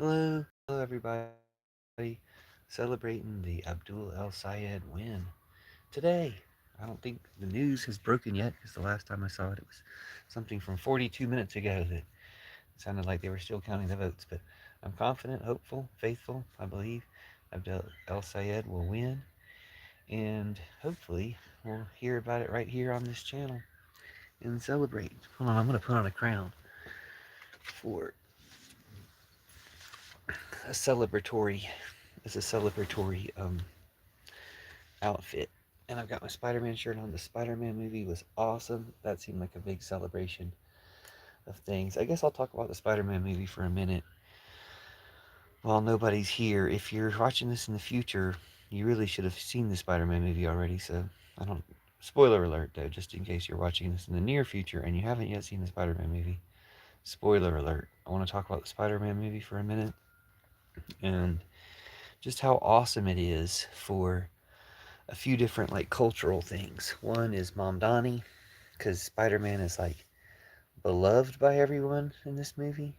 Hello everybody. Celebrating the Abdul El Sayed win today. I don't think the news has broken yet because the last time I saw it, it was something from 42 minutes ago that sounded like they were still counting the votes. But I'm confident, hopeful, faithful. I believe Abdul El Sayed will win, and hopefully we'll hear about it right here on this channel and celebrate. Hold on, I'm gonna put on a crown for a celebratory. It's a celebratory outfit. And I've got my Spider-Man shirt on. The Spider-Man movie was awesome. That seemed like a big celebration of things. I guess I'll talk about the Spider-Man movie for a minute while nobody's here. If you're watching this in the future, you really should have seen the Spider-Man movie already. So I don't. Spoiler alert, though, just in case you're watching this in the near future and you haven't yet seen the Spider-Man movie. Spoiler alert. I want to talk about the Spider-Man movie for a minute and just how awesome it is for a few different like cultural things. One is Mom Donnie, because Spider-Man is like beloved by everyone in this movie,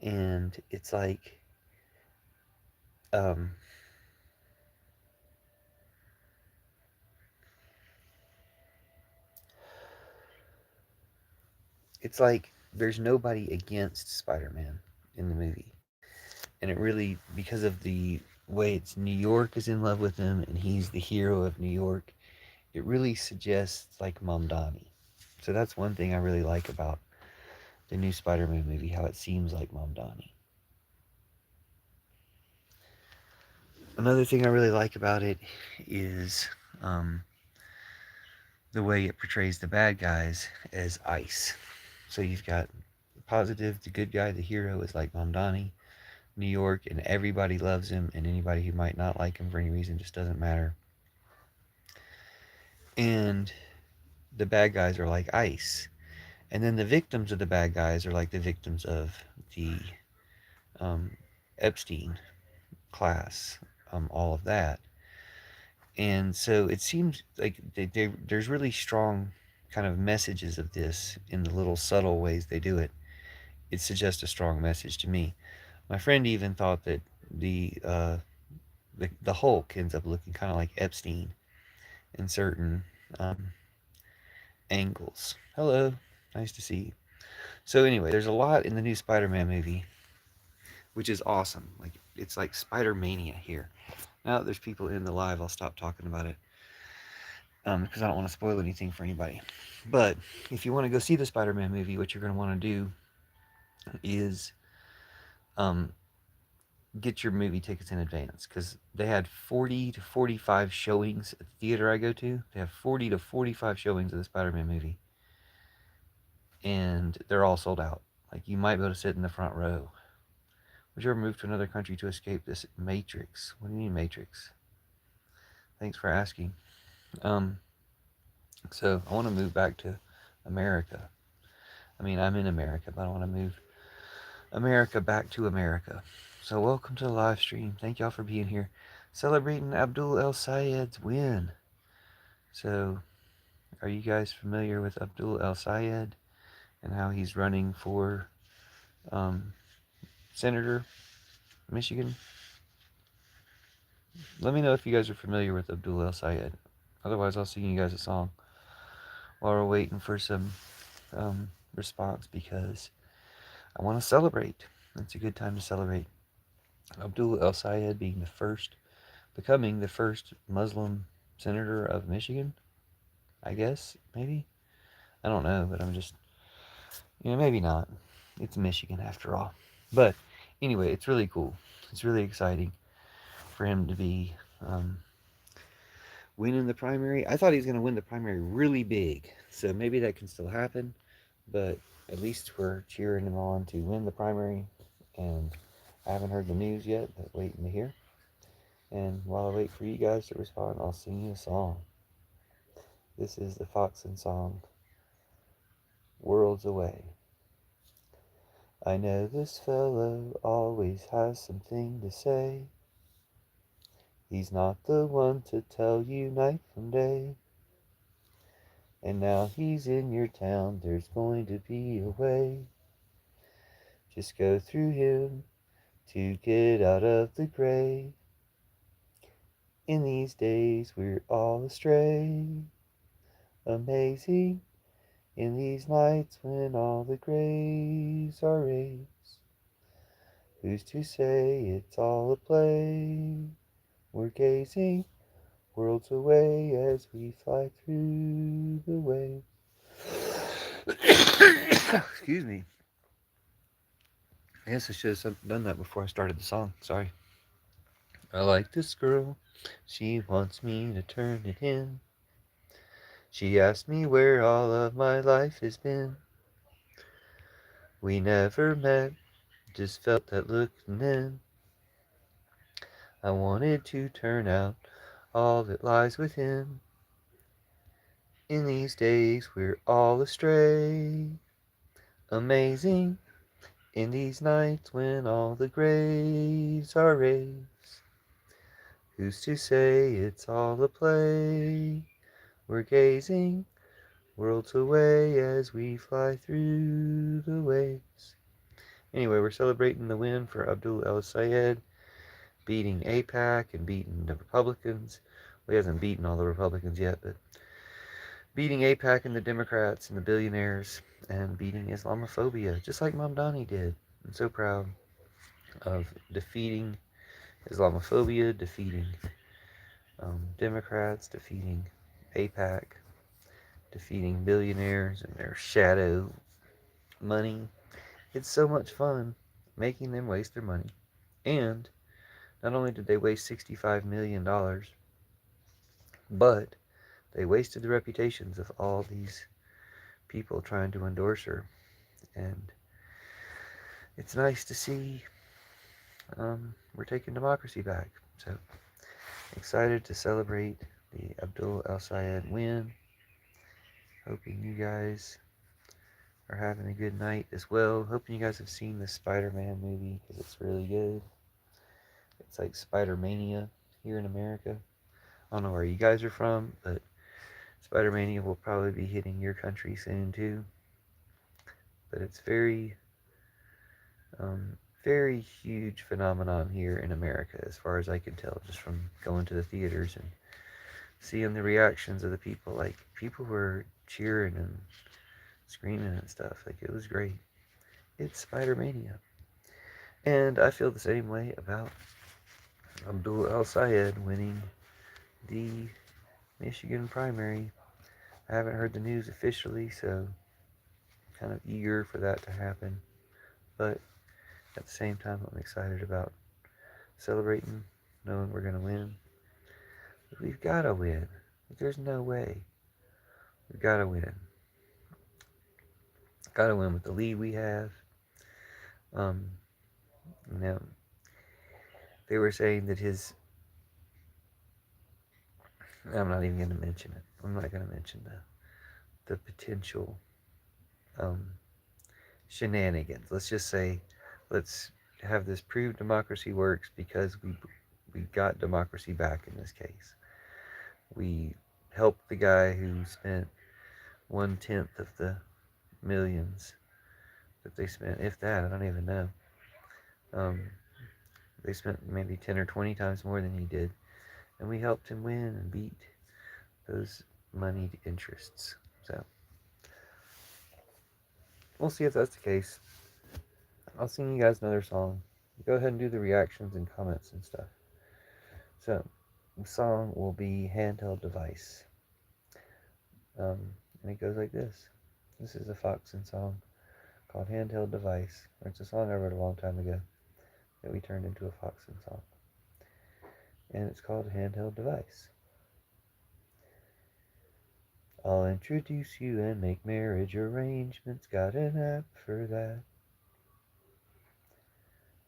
and um, it's like there's nobody against Spider-Man in the movie, and it really because of the way it's New York is in love with him, and he's the hero of New York. It really suggests like Mom Donnie. So that's one thing I really like about the new Spider-Man movie, how it seems like Mom Donnie. Another thing I really like about it is um, the way it portrays the bad guys as ice. So you've got the positive, the good guy, the hero is like Mamdani, New York, and everybody loves him, and anybody who might not like him for any reason just doesn't matter. And the bad guys are like ice. And then the victims of the bad guys are like the victims of the um, Epstein class, all of that. And so it seems like there's really strong kind of messages of this in the little subtle ways they do it. It suggests a strong message to me. My friend even thought that the Hulk ends up looking kind of like Epstein in certain angles. Hello, nice to see you. So anyway, there's a lot in the new Spider-Man movie, which is awesome. Like it's like Spider Mania here. Now that there's people in the live, I'll stop talking about it because I don't want to spoil anything for anybody. But if you want to go see the Spider-Man movie, what you're going to want to do is um, get your movie tickets in advance because they had 40 to 45 showings at the theater I go to. They have 40 to 45 showings of the Spider-Man movie, and they're all sold out. Like you might be able to sit in the front row. Would you ever move to another country to escape this matrix? What do you mean matrix? Thanks for asking. Um, so I want to move back to America. I mean, I'm in America, but I want to move America back to America. So welcome to the live stream. Thank y'all for being here. Celebrating Abdul El Sayed's win. So, are you guys familiar with Abdul El Sayed and how he's running for um, Senator, Michigan? Let me know if you guys are familiar with Abdul El Sayed. Otherwise, I'll sing you guys a song while we're waiting for some response because I want to celebrate. It's a good time to celebrate. Abdul El Sayed becoming the first Muslim senator of Michigan, I guess, maybe. I don't know, but I'm just, maybe not. It's Michigan after all. But anyway, it's really cool. It's really exciting for him to be winning the primary. I thought he was going to win the primary really big, so maybe that can still happen. But at least we're cheering him on to win the primary, and I haven't heard the news yet, but waiting to hear. And while I wait for you guys to respond, I'll sing you a song. This is the Foxen song, Worlds Away. I know this fellow always has something to say. He's not the one to tell you night from day. And now he's in your town, there's going to be a way. Just go through him, to get out of the grave. In these days we're all astray. Amazing in these nights when all the graves are raised. Who's to say it's all a play? We're gazing worlds away as we fly through the waves. Excuse me. I guess I should have done that before I started the song. Sorry. I like this girl. She wants me to turn it in. She asked me where all of my life has been. We never met, just felt that look, and then I wanted to turn out all that lies within. In these days we're all astray. Amazing in these nights when all the graves are raised. Who's to say it's all a play? We're gazing worlds away as we fly through the waves. Anyway, we're celebrating the win for Abdul El Sayed, beating AIPAC and beating the Republicans. Well, he hasn't beaten all the Republicans yet, but beating AIPAC and the Democrats and the billionaires, and beating Islamophobia, just like Mamdani did. I'm so proud of defeating Islamophobia, defeating Democrats, defeating AIPAC, defeating billionaires and their shadow money. It's so much fun making them waste their money. And not only did they waste $65 million, but they wasted the reputations of all these people trying to endorse her. And it's nice to see we're taking democracy back. So excited to celebrate the Abdul El Sayed win. Hoping you guys are having a good night as well. Hoping you guys have seen the Spider-Man movie because it's really good. It's like Spider-Mania here in America. I don't know where you guys are from, but Spider-Mania will probably be hitting your country soon too. But it's very, very huge phenomenon here in America, as far as I can tell, just from going to the theaters and seeing the reactions of the people. Like, people were cheering and screaming and stuff. Like, it was great. It's Spider-Mania. And I feel the same way about Abdul El Sayed winning the Michigan primary. I haven't heard the news officially, so kind of eager for that to happen. But at the same time, I'm excited about celebrating, knowing we're going to win. But we've got to win. There's no way. We've got to win. Got to win with the lead we have. You know, they were saying that I'm not even going to mention it. I'm not going to mention the potential shenanigans. Let's just say, let's have this prove democracy works because we got democracy back in this case. We helped the guy who spent 1/10 of the millions that they spent, if that, I don't even know. They spent maybe 10 or 20 times more than he did, and we helped him win and beat those moneyed interests. So we'll see if that's the case. I'll sing you guys another song. Go ahead and do the reactions and comments and stuff. So the song will be Handheld Device. And it goes like this. This is a Foxen song called Handheld Device. It's a song I wrote a long time ago that we turned into a Foxen song. And it's called Handheld Device. I'll introduce you and make marriage arrangements. Got an app for that.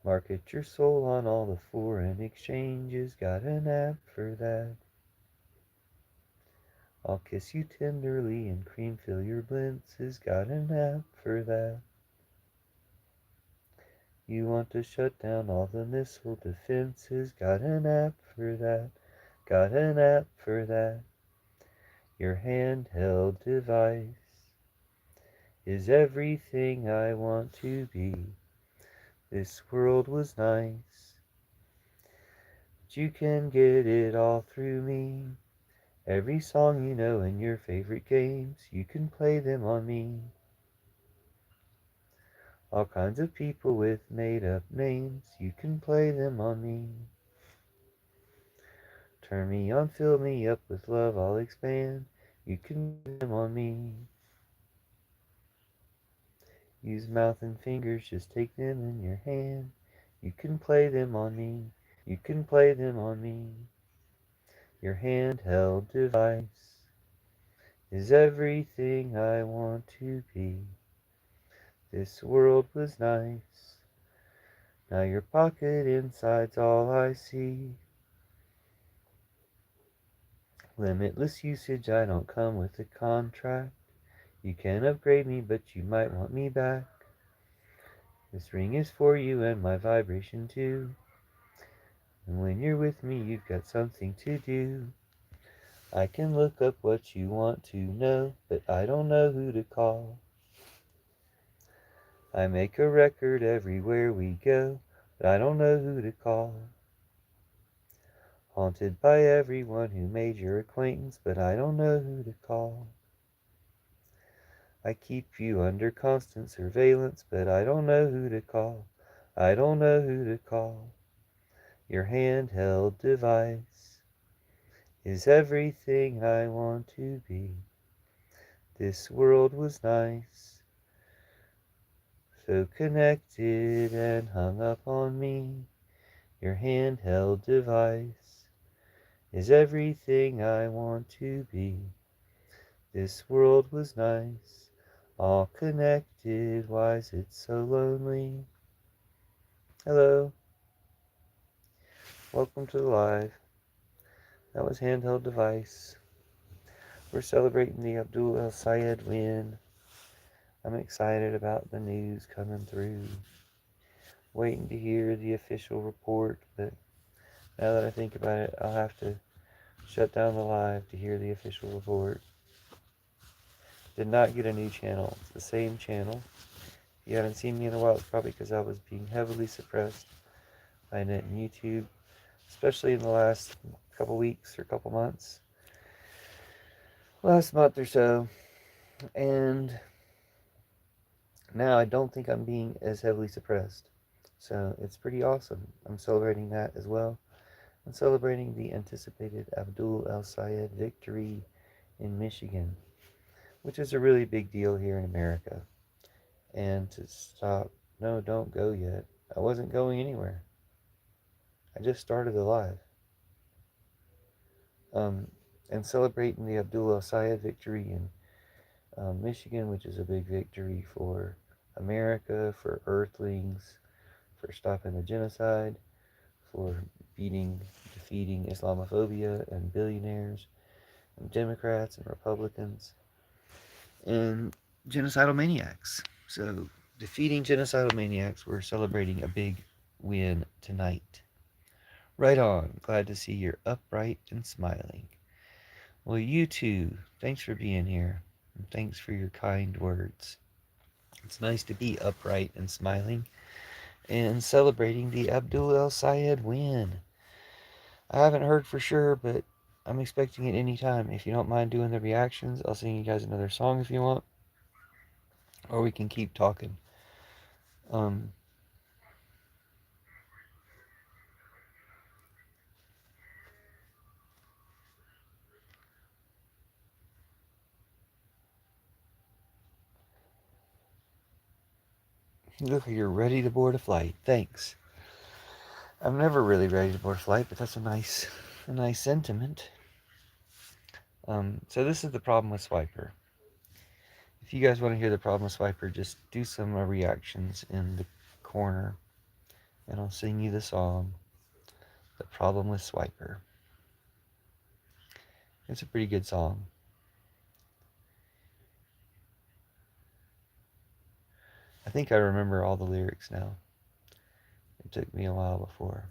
Market your soul on all the foreign exchanges. Got an app for that. I'll kiss you tenderly and cream fill your blintzes. Got an app for that. You want to shut down all the missile defenses. Got an app for that. Got an app for that. Your handheld device is everything I want to be. This world was nice, but you can get it all through me. Every song you know and your favorite games, you can play them on me. All kinds of people with made-up names, you can play them on me. Turn me on, fill me up with love, I'll expand, you can play them on me. Use mouth and fingers, just take them in your hand, you can play them on me, you can play them on me. Your handheld device is everything I want to be. This world was nice, now your pocket inside's all I see. Limitless usage, I don't come with a contract. You can upgrade me, but you might want me back. This ring is for you and my vibration too. And when you're with me, you've got something to do. I can look up what you want to know, but I don't know who to call. I make a record everywhere we go, but I don't know who to call. Haunted by everyone who made your acquaintance, but I don't know who to call. I keep you under constant surveillance, but I don't know who to call. I don't know who to call. Your handheld device is everything I want to be. This world was nice, so connected and hung up on me. Your handheld device is everything I want to be. This world was nice, all connected, why's it so lonely? Hello, welcome to the live. That was Handheld Device. We're celebrating the Abdul El Sayed Win. I'm excited about the news coming through. Waiting to hear the official report, but now that I think about it, I'll have to shut down the live to hear the official report. Did not get a new channel. It's the same channel. If you haven't seen me in a while, it's probably because I was being heavily suppressed by net and YouTube, especially in the last couple weeks or couple months. Last month or so. And now I don't think I'm being as heavily suppressed. So it's pretty awesome. I'm celebrating that as well. I'm celebrating the anticipated Abdul El Sayed victory in Michigan, which is a really big deal here in America. And to stop, no, don't go yet. I wasn't going anywhere. I just started the live. And celebrating the Abdul El Sayed victory in Michigan, which is a big victory for America, for Earthlings, for stopping the genocide, for defeating Islamophobia and billionaires and Democrats and Republicans and genocidal maniacs. So, defeating genocidal maniacs, we're celebrating a big win tonight. Right on. Glad to see you're upright and smiling. Well, you too. Thanks for being here. And thanks for your kind words. It's nice to be upright and smiling and celebrating the Abdul El Sayed win. I haven't heard for sure, but I'm expecting it any time. If you don't mind doing the reactions, I'll sing you guys another song if you want, or we can keep talking. Um, Look, you're ready to board a flight. Thanks. I'm never really ready to board a flight, but that's a nice sentiment. So this is the problem with Swiper. If you guys want to hear the problem with Swiper, just do some reactions in the corner, and I'll sing you the song, The Problem with Swiper. It's a pretty good song. I think I remember all the lyrics now. It took me a while before.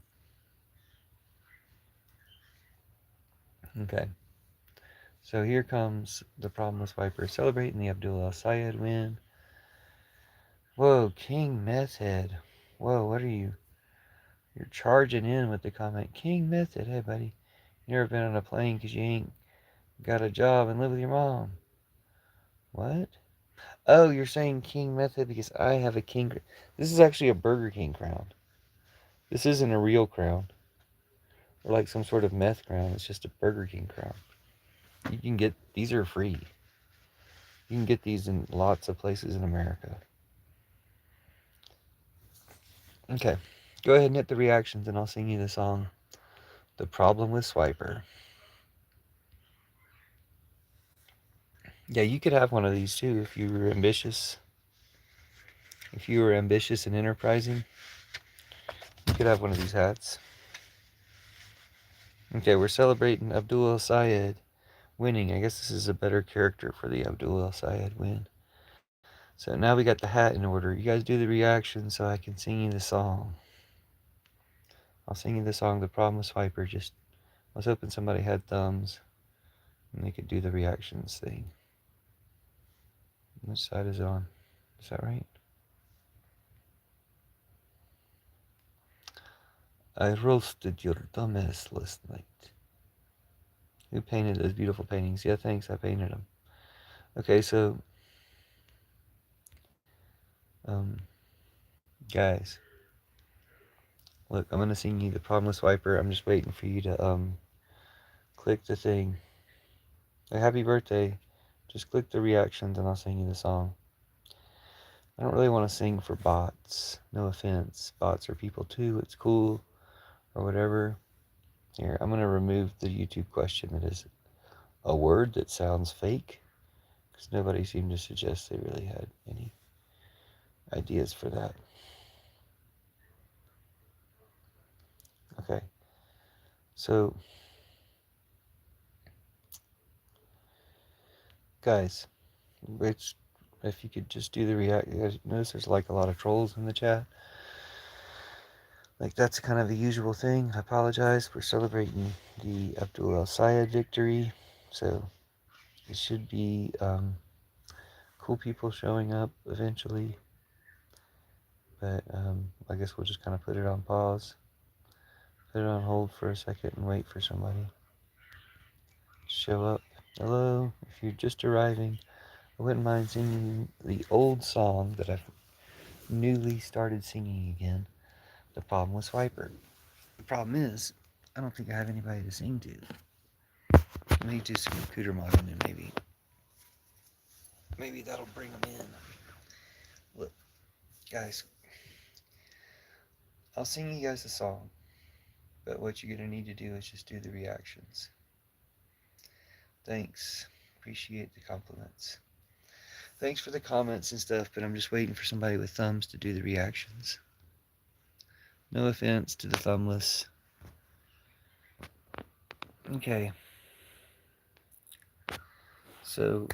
Okay. So here comes The Problem with Swiper, celebrating the Abdul El Sayed win. Whoa, King Meth Head. Whoa, what are you? You're charging in with the comment. King Method. Hey, buddy. You never been on a plane because you ain't got a job and live with your mom. What? Oh, you're saying King Method because I have a King. This is actually a Burger King crown. This isn't a real crown. Or like some sort of meth crown. It's just a Burger King crown. You can get, these are free. You can get these in lots of places in America. Okay, go ahead and hit the reactions and I'll sing you the song, The Problem with Swiper. Yeah, you could have one of these too if you were ambitious. If you were ambitious and enterprising, you could have one of these hats. Okay, we're celebrating Abdul El Sayed winning. I guess this is a better character for the Abdul El Sayed win. So now we got the hat in order. You guys do the reaction so I can sing you the song. I'll sing you the song, The Problem with Swiper. Just, I was hoping somebody had thumbs and they could do the reactions thing. Which side is it on? Is that right? I roasted your dumbass last night. Who painted those beautiful paintings? Yeah, thanks, I painted them. Okay, so, um, guys, look, I'm gonna sing you The Problem with Swiper. I'm just waiting for you to, click the thing. Hey, happy birthday. Just click the reactions and I'll sing you the song. I don't really want to sing for bots. No offense. Bots are people too. It's cool. Or whatever. Here, I'm going to remove the YouTube question that is a word that sounds fake. Because nobody seemed to suggest they really had any ideas for that. Okay. So, guys, which, if you could just do the react, you guys notice there's like a lot of trolls in the chat. Like, that's kind of the usual thing. I apologize. We're celebrating the Abdul El Sayed victory. So, it should be cool people showing up eventually. But I guess we'll just kind of put it on pause. Put it on hold for a second and wait for somebody to show up. Hello, if you're just arriving, I wouldn't mind singing the old song that I've newly started singing again. The Problem with Swiper. The problem is, I don't think I have anybody to sing to. Let me do some computer modding and maybe that'll bring them in. Look, guys, I'll sing you guys a song, but what you're gonna need to do is just do the reactions. Thanks. Appreciate the compliments. Thanks for the comments and stuff, but I'm just waiting for somebody with thumbs to do the reactions. No offense to the thumbless. Okay. So,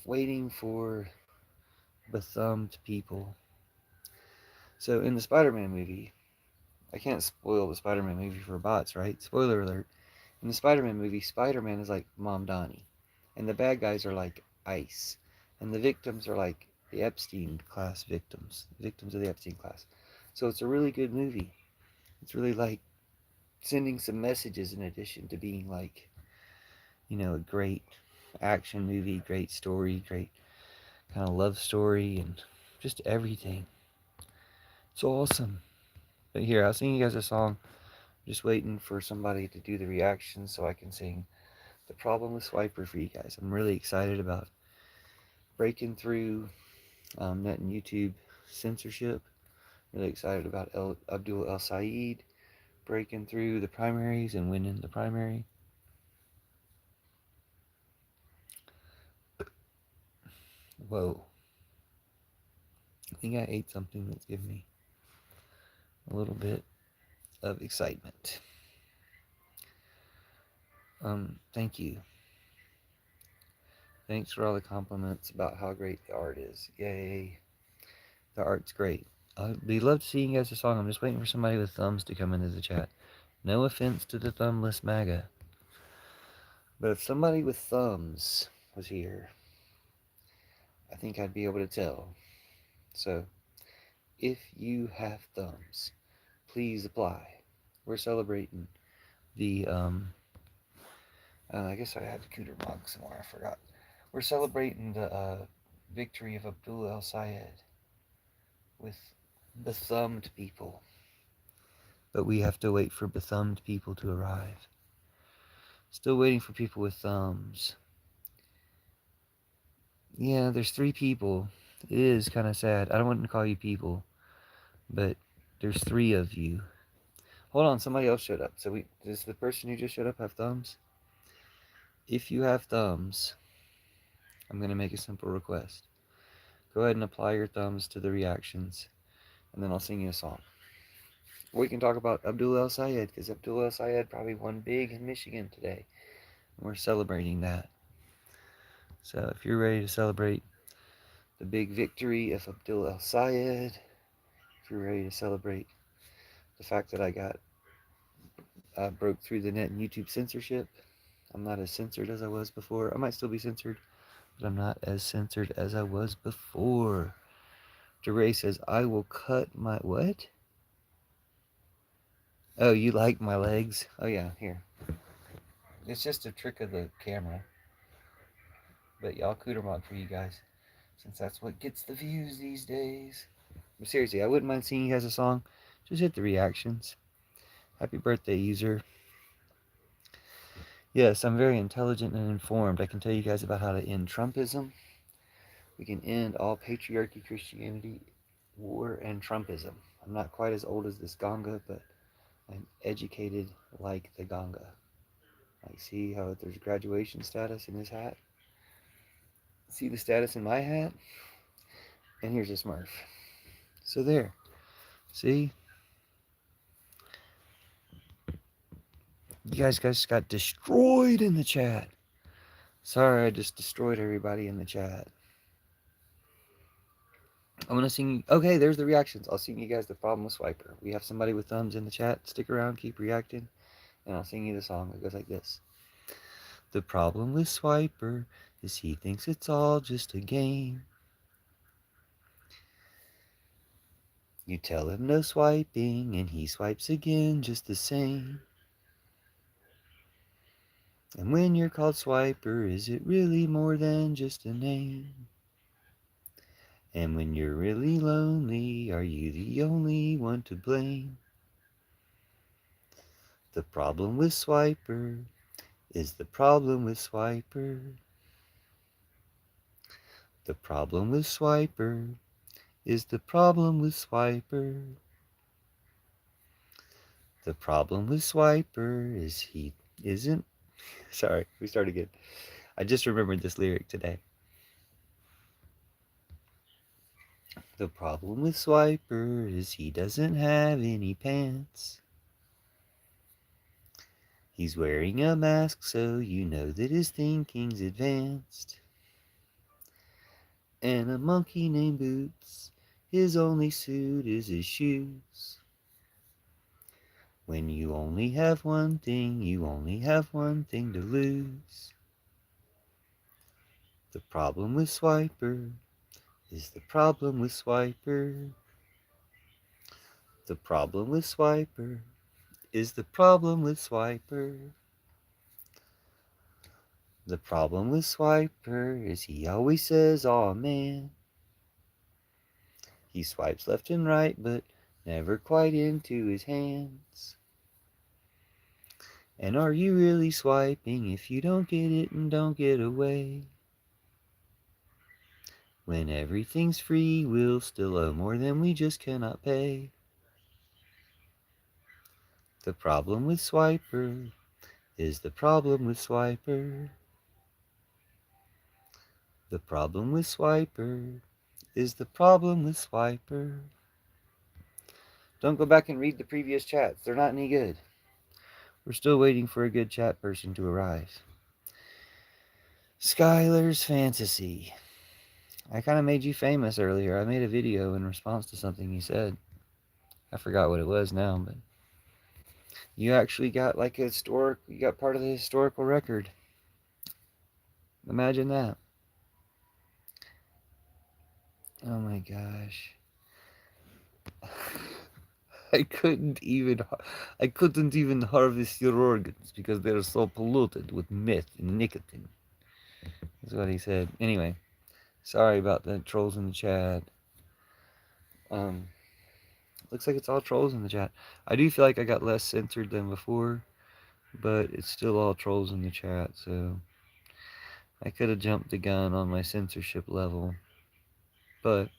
waiting for the thumbed people. So, in the Spider-Man movie, I can't spoil the Spider-Man movie for bots, right? Spoiler alert. In the Spider-Man movie, Spider-Man is like Mom Donnie. And the bad guys are like Ice. And the victims are like the Epstein class victims. Victims of the Epstein class. So it's a really good movie. It's really like sending some messages in addition to being like, you know, a great action movie, great story, great kind of love story, and just everything. It's awesome. But here, I'll sing you guys a song. I'm just waiting for somebody to do the reaction so I can sing The Problem with Swiper for you guys. I'm really excited about breaking through net and YouTube censorship. Really excited about Abdul El Sayed breaking through the primaries and winning the primary. Whoa. I think I ate something that's giving me a little bit of excitement. Thank you. Thanks for all the compliments about how great the art is. Yay. The art's great. We love seeing you guys a song. I'm just waiting for somebody with thumbs to come into the chat. No offense to the thumbless MAGA. But if somebody with thumbs was here, I think I'd be able to tell. So, if you have thumbs, please apply. We're celebrating the, I guess I had the cooter mug somewhere, I forgot. We're celebrating the victory of Abdul El Sayed with bethumbed people. But we have to wait for bethumbed people to arrive. Still waiting for people with thumbs. Yeah, there's 3 people. It is kind of sad. I don't want to call you people, but there's 3 of you. Hold on, somebody else showed up. So does the person who just showed up have thumbs? If you have thumbs, I'm going to make a simple request. Go ahead and apply your thumbs to the reactions, and then I'll sing you a song. We can talk about Abdul El Sayed, because Abdul El Sayed probably won big in Michigan today. And we're celebrating that. So if you're ready to celebrate the big victory of Abdul El Sayed, if you're ready to celebrate the fact that I broke through the net and YouTube censorship, I'm not as censored as I was before. I might still be censored, but I'm not as censored as I was before. DeRay says, I will cut my... What? Oh, you like my legs? Oh, yeah, here. It's just a trick of the camera. But y'all cooter mod for you guys, since that's what gets the views these days. But seriously, I wouldn't mind singing you guys a song. Just hit the reactions. Happy birthday, user. Yes, I'm very intelligent and informed. I can tell you guys about how to end Trumpism. We can end all patriarchy, Christianity, war, and Trumpism. I'm not quite as old as this Ganga, but I'm educated like the Ganga. Like, see how there's graduation status in his hat? See the status in my hat? And here's a Smurf. So there. See? You guys got destroyed in the chat. Sorry, I just destroyed everybody in the chat. I'm going to sing... Okay, there's the reactions. I'll sing you guys the problem with Swiper. We have somebody with thumbs in the chat. Stick around, keep reacting, and I'll sing you the song. It goes like this. The problem with Swiper is he thinks it's all just a game. You tell him no swiping, and he swipes again just the same. And when you're called Swiper, is it really more than just a name? And when you're really lonely, are you the only one to blame? The problem with Swiper is the problem with Swiper. The problem with Swiper is the problem with Swiper. The problem with Swiper is he isn't... Sorry, we start again. I just remembered this lyric today. The problem with Swiper is he doesn't have any pants. He's wearing a mask, so you know that his thinking's advanced. And a monkey named Boots, his only suit is his shoes. When you only have one thing, you only have one thing to lose. The problem with Swiper is the problem with Swiper. The problem with Swiper is the problem with Swiper. The problem with Swiper is he always says, aw man. He swipes left and right, but never quite into his hands. And are you really swiping if you don't get it and don't get away? When everything's free, we'll still owe more than we just cannot pay. The problem with Swiper is the problem with Swiper. The problem with Swiper is the problem with Swiper. Don't go back and read the previous chats. They're not any good. We're still waiting for a good chat person to arrive. Skylar's Fantasy. I kind of made you famous earlier. I made a video in response to something you said. I forgot what it was now, but you actually got like a you got part of the historical record. Imagine that. Oh my gosh. I couldn't even I couldn't even harvest your organs because they're so polluted with meth and nicotine. That's what he said. Anyway, sorry about the trolls in the chat. Um, looks like it's all trolls in the chat. I do feel like I got less censored than before, but it's still all trolls in the chat, so I could have jumped the gun on my censorship level, but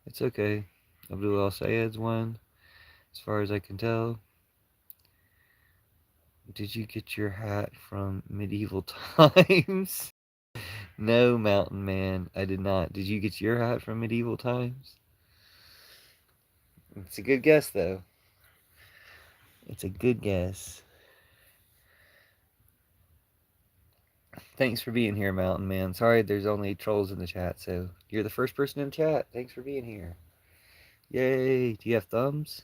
it's okay. Abdul El Sayed's won, as far as I can tell. Did you get your hat from medieval times? No, Mountain Man, I did not. Did you get your hat from medieval times? It's a good guess, though. It's a good guess. Thanks for being here, Mountain Man. Sorry there's only trolls in the chat, so you're the first person in chat. Thanks for being here. Yay! Do you have thumbs?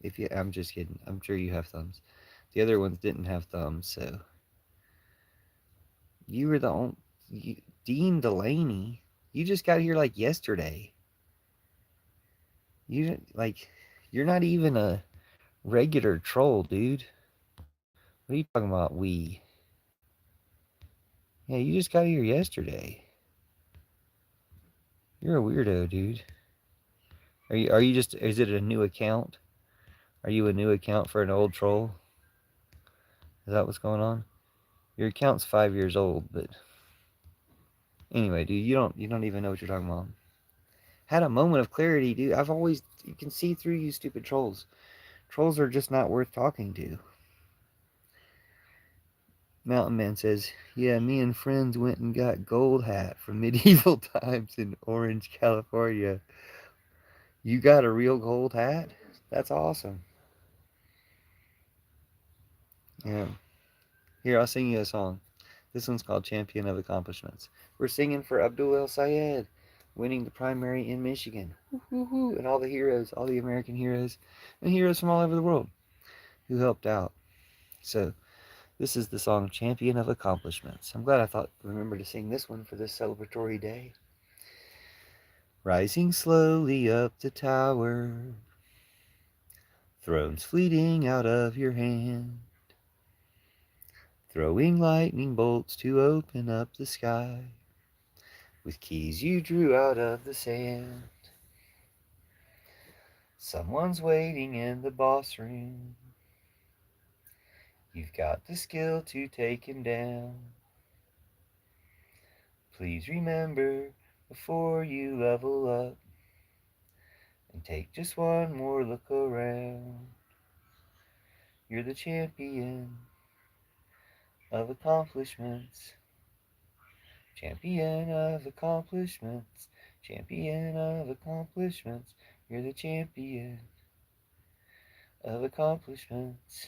If you, I'm just kidding. I'm sure you have thumbs. The other ones didn't have thumbs, so you were the only Dean Delaney. You just got here like yesterday. You like, you're not even a regular troll, dude. What are you talking about? Yeah, you just got here yesterday. You're a weirdo, dude. Are you just? Is it a new account? Are you a new account for an old troll? Is that what's going on? Your account's 5 years old, but anyway, dude, you don't even know what you're talking about. Had a moment of clarity, dude. You can see through you stupid trolls. Trolls are just not worth talking to. Mountain Man says, yeah, me and friends went and got gold hat from medieval times in Orange, California. You got a real gold hat? That's awesome. Yeah. Here, I'll sing you a song. This one's called Champion of Accomplishments. We're singing for Abdul El Sayed, winning the primary in Michigan. Woo-hoo-hoo. And all the heroes, all the American heroes, and heroes from all over the world who helped out. So, this is the song Champion of Accomplishments. I'm glad I remember to sing this one for this celebratory day. Rising slowly up the tower, thrones fleeting out of your hand, throwing lightning bolts to open up the sky, with keys you drew out of the sand. Someone's waiting in the boss room. You've got the skill to take him down. Please remember before you level up, and take just one more look around. You're the champion of accomplishments. Champion of accomplishments. Champion of accomplishments. You're the champion of accomplishments.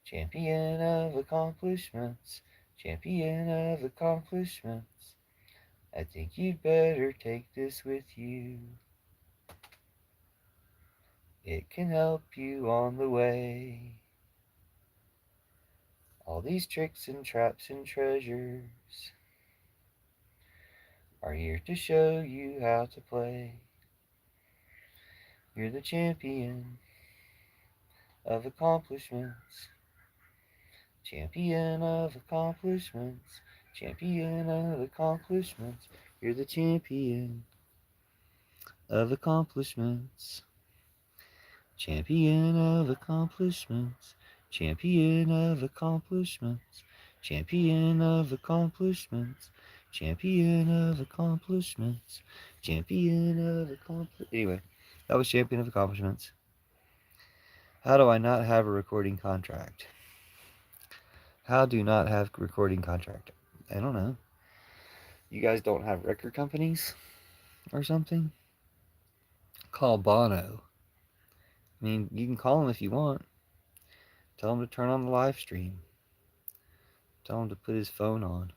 Champion of accomplishments. Champion of accomplishments. I think you'd better take this with you. It can help you on the way. All these tricks and traps and treasures are here to show you how to play. You're the champion of accomplishments. Champion of accomplishments. Champion of accomplishments. You're the champion of accomplishments. Champion of accomplishments. Champion of accomplishments. Champion of accomplishments. Champion of accomplishments. Champion of accomplishments. Anyway, that was Champion of Accomplishments. How do I not have a recording contract? How do not have a recording contract? I don't know. You guys don't have record companies or something? Call Bono. I mean, you can call him if you want. Tell him to turn on the live stream. Tell him to put his phone on.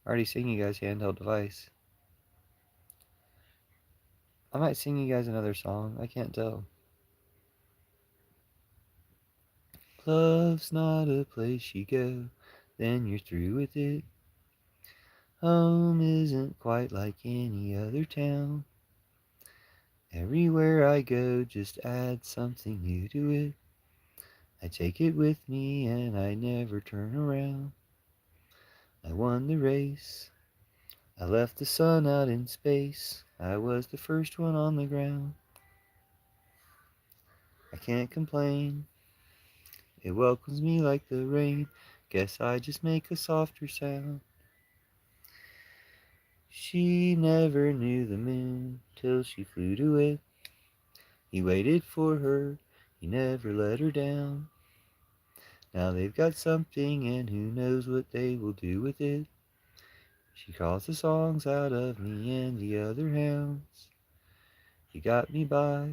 I already sing you guys Handheld Device. I might sing you guys another song. I can't tell. Love's not a place you go, then you're through with it. Home isn't quite like any other town. Everywhere I go, just add something new to it. I take it with me and I never turn around. I won the race. I left the sun out in space. I was the first one on the ground. I can't complain. It welcomes me like the rain. Guess I just make a softer sound. She never knew the moon till she flew to it. He waited for her. He never let her down. Now they've got something and who knows what they will do with it. She calls the songs out of me and the other hounds. He got me by.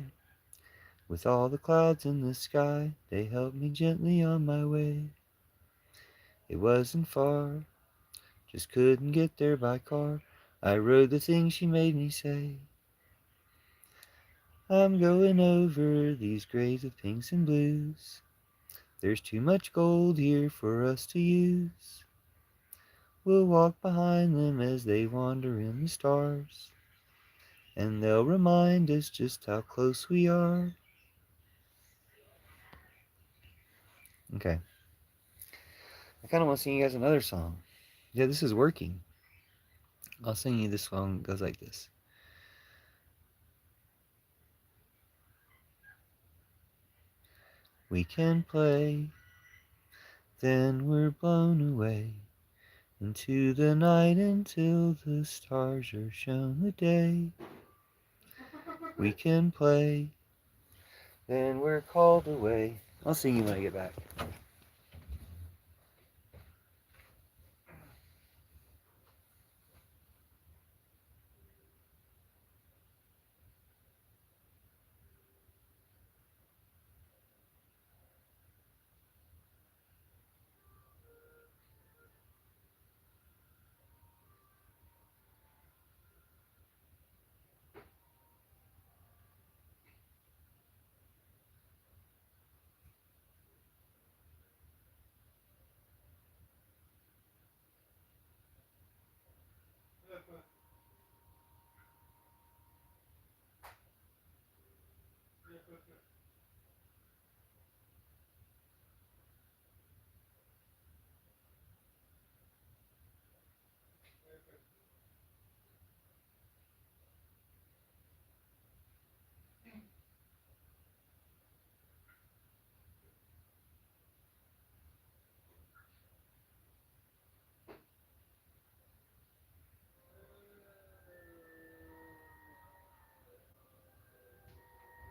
With all the clouds in the sky, they helped me gently on my way. It wasn't far, just couldn't get there by car. I rode the things she made me say. I'm going over these graves of pinks and blues. There's too much gold here for us to use. We'll walk behind them as they wander in the stars, and they'll remind us just how close we are. Okay, I kind of want to sing you guys another song. Yeah, this is working. I'll sing you this song. It goes like this. We can play, then we're blown away into the night until the stars are shown the day. We can play, then we're called away. I'll sing you when I get back.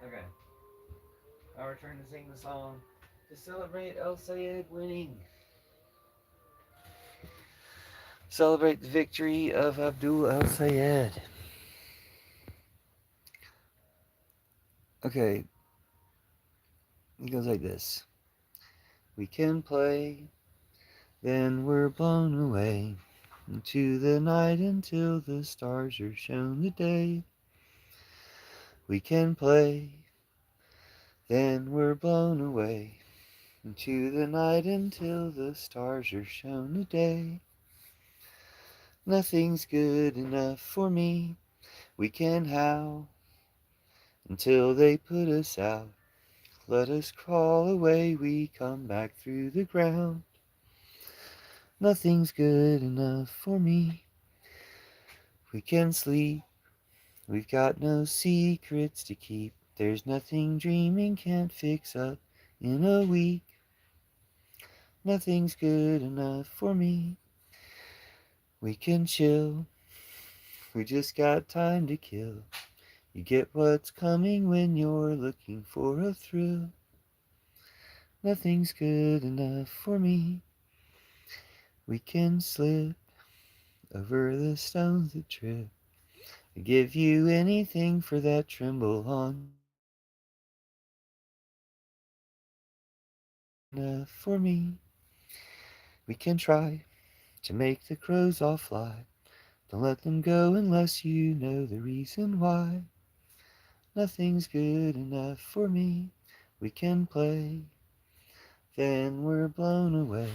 Okay, I'll return to sing the song to celebrate El Sayed winning. Celebrate the victory of Abdul El Sayed. Okay, it goes like this. We can play, then we're blown away into the night until the stars are shown the day. We can play, then we're blown away into the night until the stars are shown the day. Nothing's good enough for me. We can howl until they put us out. Let us crawl away, we come back through the ground. Nothing's good enough for me. We can sleep, we've got no secrets to keep. There's nothing dreaming can't fix up in a week. Nothing's good enough for me. We can chill, we just got time to kill. You get what's coming when you're looking for a thrill. Nothing's good enough for me. We can slip over the stones that trip. I give you anything for that tremble on your step. Enough for me. We can try to make the crows all fly. Don't let them go unless you know the reason why. Nothing's good enough for me. We can play, then we're blown away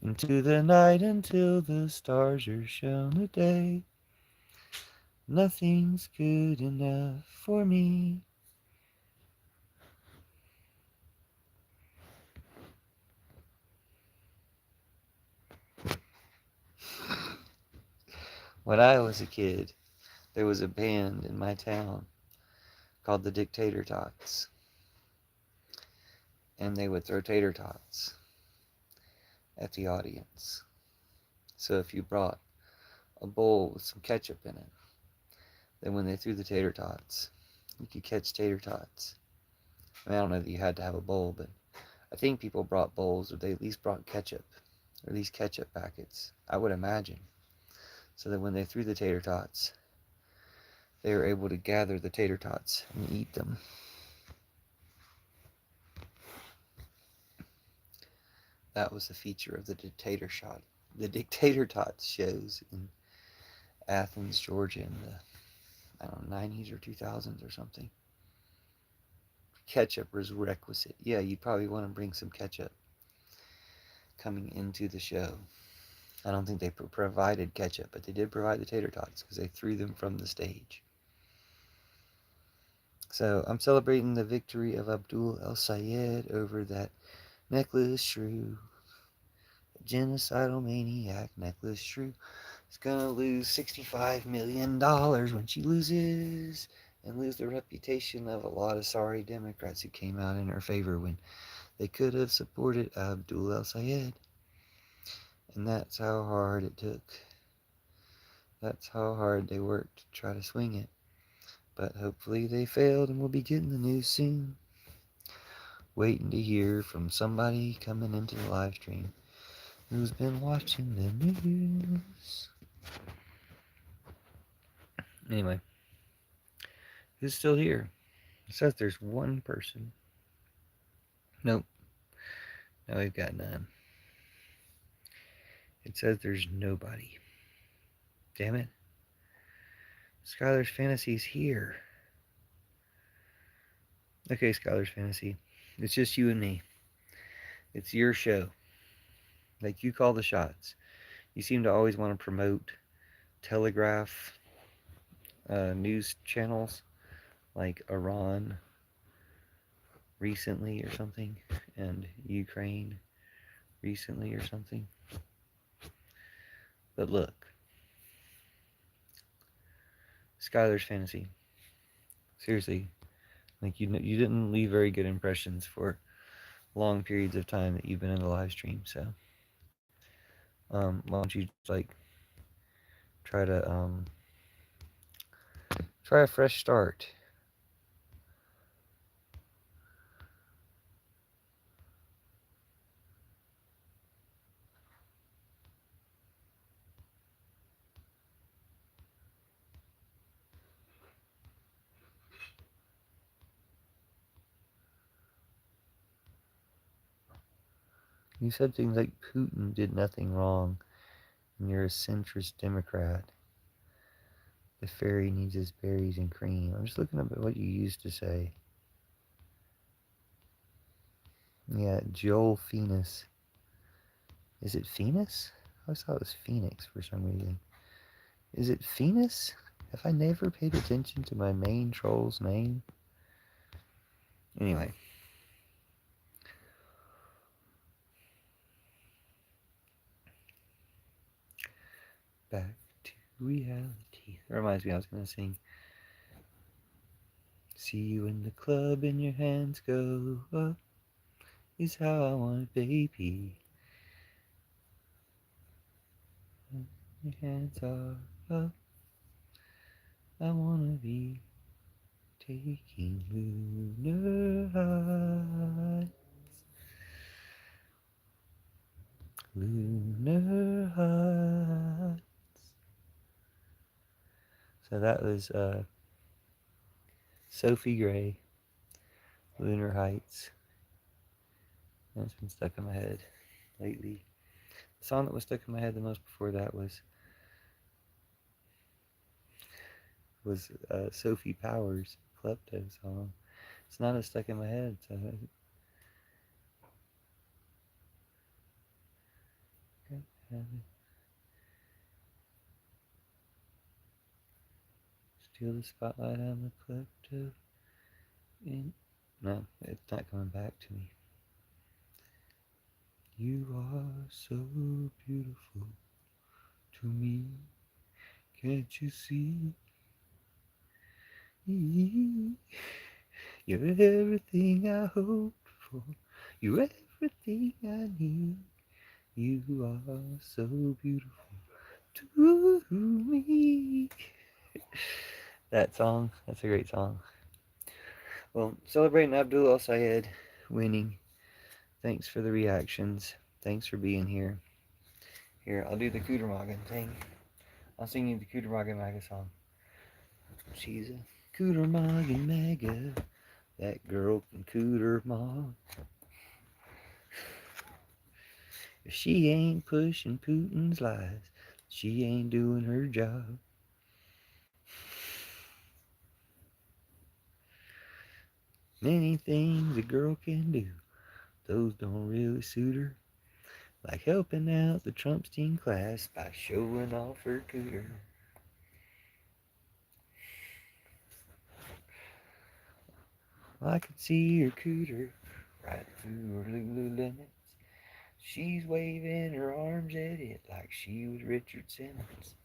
into the night until the stars are shown the day. Nothing's good enough for me. When I was a kid, there was a band in my town called the Dictator Tots, and they would throw tater tots at the audience. So if you brought a bowl with some ketchup in it, then when they threw the tater tots, you could catch tater tots. I mean, I don't know that you had to have a bowl, but I think people brought bowls, or they at least brought ketchup, or at least ketchup packets, I would imagine. So that when they threw the tater tots, they were able to gather the tater tots and eat them. That was a feature of the Dictator Tots shows in Athens, Georgia in the, I don't know, 90s or 2000s or something. Ketchup was requisite. Yeah, you'd probably want to bring some ketchup coming into the show. I don't think they provided ketchup, but they did provide the tater tots because they threw them from the stage. So I'm celebrating the victory of Abdul El Sayed over that necklace shrew. A genocidal maniac necklace shrew is gonna lose $65 million when she loses, and lose the reputation of a lot of sorry Democrats who came out in her favor when they could have supported Abdul El Sayed. And that's how hard it took. That's how hard they worked to try to swing it. But hopefully they failed, and we'll be getting the news soon. Waiting to hear from somebody coming into the live stream who's been watching the news. Anyway, who's still here? It says there's one person. Nope. Now we've got none. It says there's nobody. Damn it. Skylar's Fantasy's here. Okay, Skylar's Fantasy. It's just you and me. It's your show. Like, you call the shots. You seem to always want to promote Telegraph news channels like Iran recently or something, and Ukraine recently or something. But look, Skylar's Fantasy. Seriously, like, you didn't leave very good impressions for long periods of time that you've been in the live stream. So, why don't you just like try to try a fresh start? You said things like Putin did nothing wrong, and you're a centrist Democrat. The fairy needs his berries and cream. I'm just looking up at what you used to say. Yeah, Joel Phoenix. Is it Phoenix? I always thought it was Phoenix for some reason. Is it Phoenix? Have I never paid attention to my main troll's name? Anyway. Back to reality. That reminds me, I was going to sing. See you in the club and your hands go up. Is how I want it, baby. Your hands are up. I wanna be taking lunar heights. Lunar heights. So that was Sophie Gray, Lunar Heights. That's been stuck in my head lately. The song that was stuck in my head the most before that was Sophie Powers' Klepto song. It's not as stuck in my head, so feel the spotlight I'm a klepto. No, it's not coming back to me. You are so beautiful to me. Can't you see? You're everything I hoped for. You're everything I need. You are so beautiful to me. That song, that's a great song. Well, celebrating Abdul El Sayed winning. Thanks for the reactions. Thanks for being here. Here, I'll do the Cooter Morgan thing. I'll sing you the Cooter Morgan Maga song. She's a Cooter Morgan Maga. That girl can Cooter Mog. If she ain't pushing Putin's lies, she ain't doing her job. Many things a girl can do, those don't really suit her. Like helping out the Trumpstein class by showing off her cooter. I could see her cooter right through her Lululemons. She's waving her arms at it like she was Richard Simmons.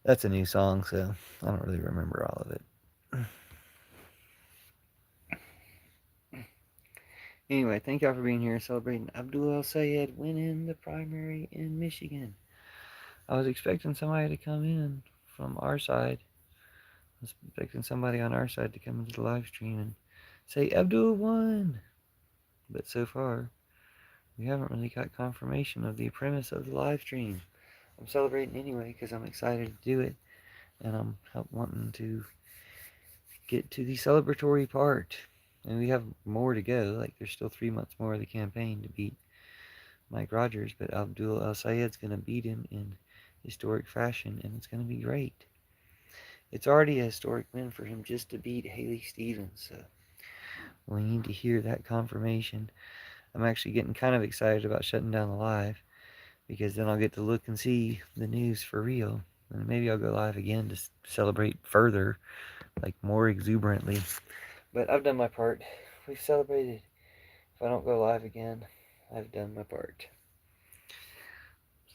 That's a new song, so I don't really remember all of it. Anyway, thank y'all for being here celebrating Abdul El Sayed winning the primary in Michigan. I was expecting somebody to come in from our side. I was expecting somebody on our side to come into the live stream and say Abdul won. But so far, we haven't really got confirmation of the premise of the live stream. I'm celebrating anyway because I'm excited to do it, and I'm wanting to get to the celebratory part. And we have more to go. Like, there's still 3 months more of the campaign to beat Mike Rogers, but Abdul El Sayed's going to beat him in historic fashion, and it's going to be great. It's already a historic win for him just to beat Haley Stevens, so we need to hear that confirmation. I'm actually getting kind of excited about shutting down the live, because then I'll get to look and see the news for real, and maybe I'll go live again to celebrate further, like more exuberantly. But I've done my part. We've celebrated. If I don't go live again, I've done my part.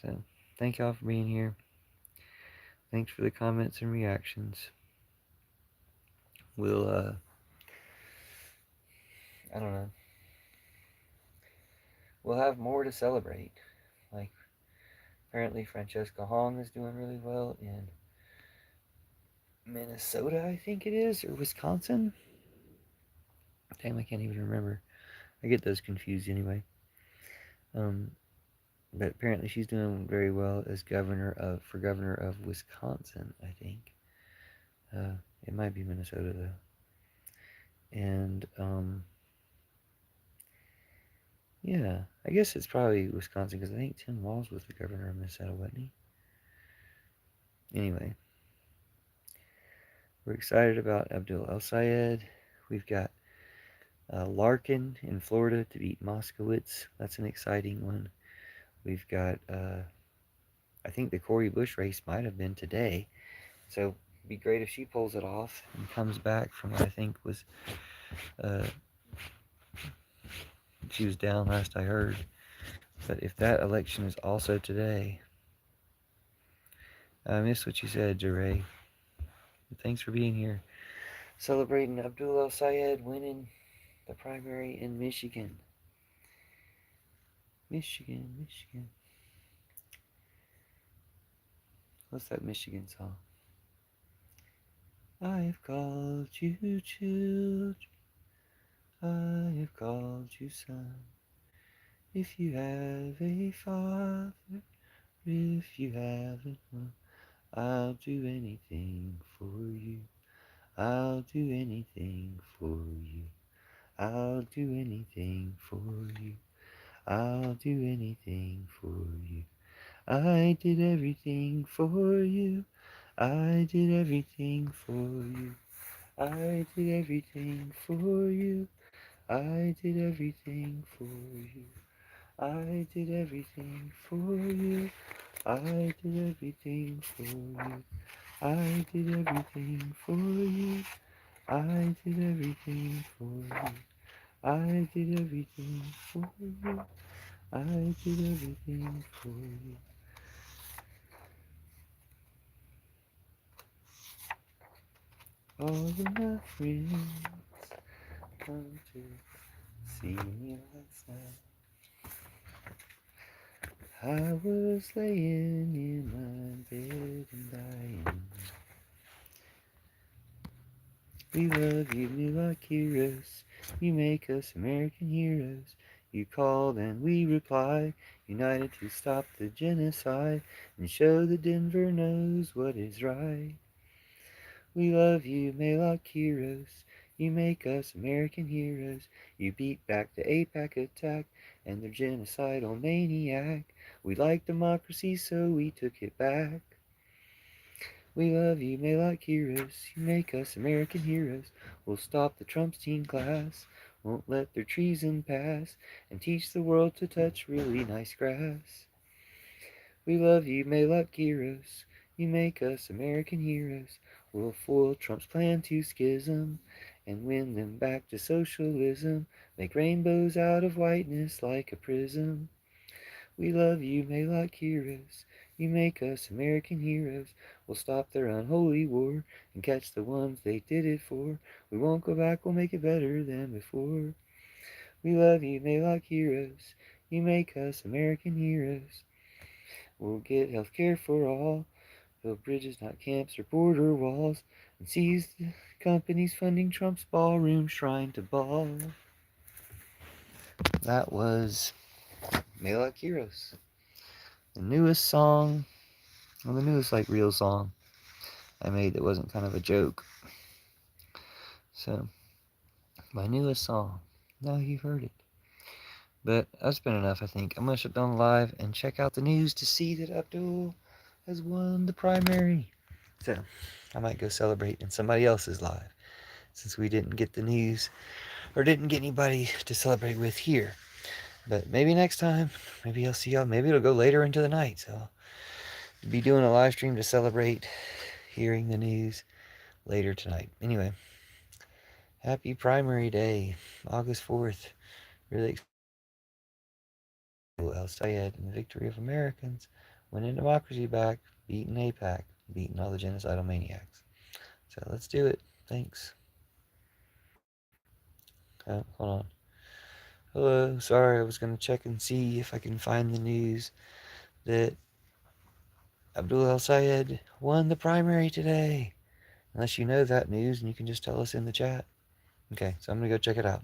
So, thank y'all for being here. Thanks for the comments and reactions. We'll, I don't know. We'll have more to celebrate. Like, apparently Francesca Hong is doing really well in Minnesota, I think it is, or Wisconsin. Damn, I can't even remember. I get those confused anyway. But apparently she's doing very well as governor of Wisconsin, I think. It might be Minnesota though. And yeah, I guess it's probably Wisconsin because I think Tim Walz was the governor of Minnesota, wasn't he? Anyway, we're excited about Abdul El Sayed. We've got Larkin in Florida to beat Moskowitz. That's an exciting one. We've got, I think the Cori Bush race might have been today. So it'd be great if she pulls it off and comes back from what I think was, she was down last I heard. But if that election is also today, I missed what you said, Jeray. Thanks for being here. Celebrating Abdul El Sayed winning the primary in Michigan. Michigan. What's that Michigan song? I have called you children. I have called you son. If you have a father, if you haven't one, I'll do anything for you. I'll do anything for you. I'll do anything for you. I'll do anything for you. I did everything for you. I did everything for you. I did everything for you. I did everything for you. I did everything for you. I did everything for you. I did everything for you. I did everything for you. I did everything for you. I did everything for you. All of my friends come to see me last night. I was laying in my bed and dying. We love you, we like heroes. You make us American heroes. You called and we reply, united to stop the genocide and show that Denver knows what is right. We love you, Maylock heroes. You make us American heroes. You beat back the APAC attack and their genocidal maniac. We like democracy, so we took it back. We love you, Maylock heroes. You make us American heroes. We'll stop the Trumpstein class, won't let their treason pass, and teach the world to touch really nice grass. We love you, Maylock heroes. You make us American heroes. We'll foil Trump's plan to schism and win them back to socialism. Make rainbows out of whiteness like a prism. We love you, Maylock heroes. You make us American heroes. We'll stop their unholy war and catch the ones they did it for. We won't go back, we'll make it better than before. We love you, Maylock heroes. You make us American heroes. We'll get health care for all, build bridges, not camps or border walls, and seize the companies funding Trump's ballroom shrine to ball. That was Maylock Heroes. The newest song, well, the newest like real song I made that wasn't kind of a joke. So, my newest song. Now you've heard it. But that's been enough, I think. I'm going to shut down live and check out the news to see that Abdul has won the primary. So, I might go celebrate in somebody else's live since we didn't get the news or didn't get anybody to celebrate with here. But maybe next time, maybe I'll see y'all. Maybe it'll go later into the night. So, I'll be doing a live stream to celebrate hearing the news later tonight. Anyway, happy primary day, August 4th. Really excited. Abdul El Sayed and the victory of Americans, winning democracy back, beating APAC, beating all the genocidal maniacs. So let's do it. Thanks. Hold on. Hello. Sorry, I was going to check and see if I can find the news that Abdul El Sayed won the primary today. Unless you know that news and you can just tell us in the chat. Okay, so I'm going to go check it out.